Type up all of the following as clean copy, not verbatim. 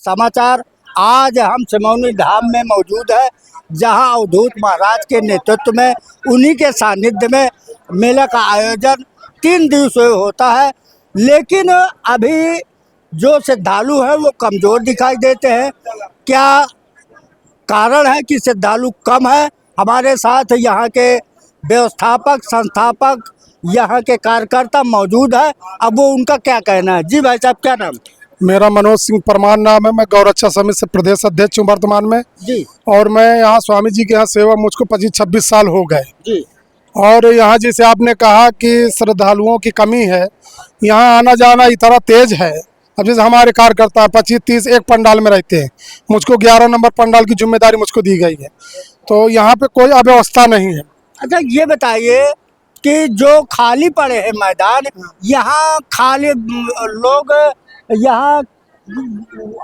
समाचार आज हम सिमौनी धाम में मौजूद है, जहां अवधूत महाराज के नेतृत्व में उन्हीं के सानिध्य में मेला का आयोजन 3 दिवसीय होता है। लेकिन अभी जो श्रद्धालु हैं वो कमज़ोर दिखाई देते हैं। क्या कारण है कि श्रद्धालु कम है? हमारे साथ यहाँ के व्यवस्थापक, संस्थापक, यहाँ के कार्यकर्ता मौजूद है। अब वो उनका क्या कहना है। जी भाई साहब, क्या नाम? मेरा मनोज सिंह परमार नाम है। मैं गौरक्षा समिति से प्रदेश अध्यक्ष हूँ वर्तमान में जी। और मैं यहाँ स्वामी जी के यहाँ सेवा मुझको 25-26 साल हो गए जी। और यहाँ जैसे आपने कहा कि श्रद्धालुओं की कमी है, यहाँ आना जाना इतना तेज है। अब जैसे हमारे कार्यकर्ता 25-30 एक पंडाल में रहते हैं, मुझको 11 नंबर पंडाल की जिम्मेदारी मुझको दी गई है, तो यहाँ पे कोई अव्यवस्था नहीं है। अच्छा, ये बताइए कि जो खाली पड़े हैं मैदान, यहाँ खाली लोग यहाँ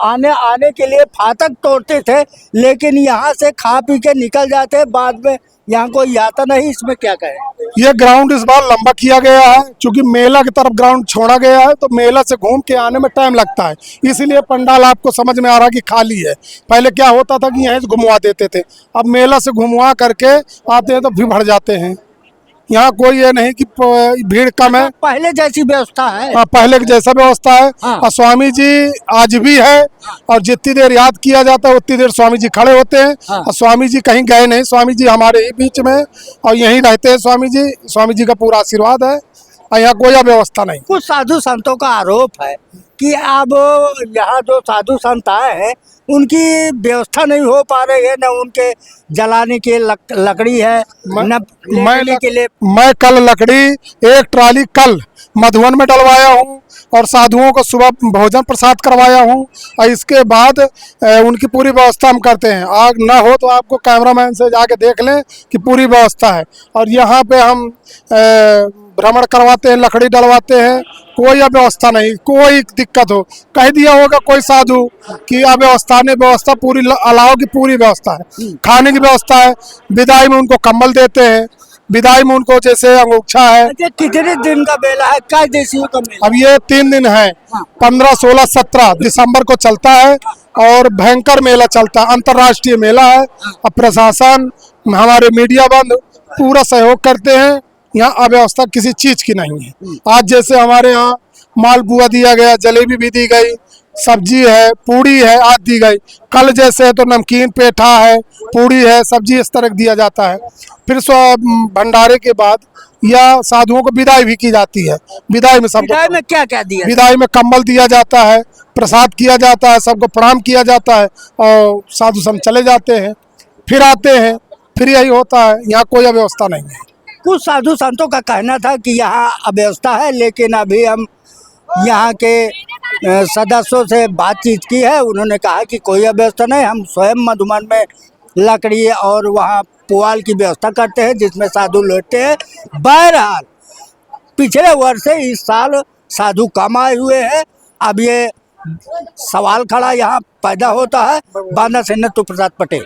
आने के लिए फाटक तोड़ते थे, लेकिन यहाँ से खा पी के निकल जाते हैं, बाद में यहाँ कोई आता नहीं। इसमें क्या कहें? ये ग्राउंड इस बार लंबा किया गया है, क्योंकि मेला की तरफ ग्राउंड छोड़ा गया है, तो मेला से घूम के आने में टाइम लगता है, इसलिए पंडाल आपको समझ में आ रहा है कि खाली है। पहले क्या होता था कि यहीं से घुमवा देते थे, अब मेला से घुमवा करके आते हैं तो भी भर जाते हैं। यहाँ कोई ये नहीं कि भीड़ कम है, पहले जैसी व्यवस्था है। हाँ, पहले की जैसा व्यवस्था है। हाँ। और स्वामी जी आज भी है, और जितनी देर याद किया जाता है उतनी देर स्वामी जी खड़े होते हैं। हाँ। और स्वामी जी कहीं गए नहीं, स्वामी जी हमारे ही बीच में और यहीं रहते हैं। स्वामी जी का पूरा आशीर्वाद है और यहाँ कोई अव्यवस्था नहीं। कुछ साधु संतों का आरोप है कि अब यहाँ जो साधु संत आए हैं उनकी व्यवस्था नहीं हो पा रही है, न उनके जलाने के लकड़ी है, न लेने के लिए। मैं कल लकड़ी 1 ट्राली कल मधुबन में डलवाया हूँ और साधुओं को सुबह भोजन प्रसाद करवाया हूँ, और इसके बाद उनकी पूरी व्यवस्था हम करते हैं। आग ना हो तो आपको कैमरामैन से जाके देख लें कि पूरी व्यवस्था है। और यहाँ पे हम भ्रमण करवाते हैं, लकड़ी डलवाते हैं, कोई अव्यवस्था नहीं। कोई दिक्कत हो, कह दिया होगा कोई साधु कि अव्यवस्था ने, व्यवस्था पूरी अलाव की पूरी व्यवस्था है। खाने की व्यवस्था है, विदाई में उनको कंबल देते हैं, विदाई में उनको जैसे अंगूछा है। कितने दिन का मेला है? क्या देसियों का मेला? अब ये 3 दिन है, 15, 16, 17 दिसंबर को चलता है और भयंकर मेला चलता है, अंतर्राष्ट्रीय मेला है। और प्रशासन, हमारे मीडिया बंद पूरा सहयोग करते हैं। यहाँ अव्यवस्था किसी चीज की नहीं है। आज जैसे हमारे यहाँ मालपुआ दिया गया, जलेबी भी दी गई, सब्जी है, पूड़ी है, आज दी गई। कल जैसे तो नमकीन, पेठा है, पूड़ी है, सब्जी इस तरह दिया जाता है। फिर भंडारे के बाद या साधुओं को विदाई भी की जाती है। विदाई में क्या क्या दिया? विदाई में कंबल दिया जाता है, प्रसाद किया जाता है, सबको प्रणाम किया जाता है और साधु संत चले जाते हैं, फिर आते हैं, फिर यही होता है। यहाँ कोई अव्यवस्था नहीं है। कुछ साधु संतों का कहना था कि यहाँ अव्यवस्था है, लेकिन अभी हम यहाँ के सदस्यों से बातचीत की है, उन्होंने कहा कि कोई अव्यवस्था नहीं। हम स्वयं मधुबन में लकड़ी और वहाँ पुआल की व्यवस्था करते हैं, जिसमें साधु लौटते हैं। बहरहाल पिछले वर्ष से इस साल साधु कम आए हुए हैं। अब ये सवाल खड़ा यहाँ पैदा होता है। बांदा से नथु प्रसाद पटेल।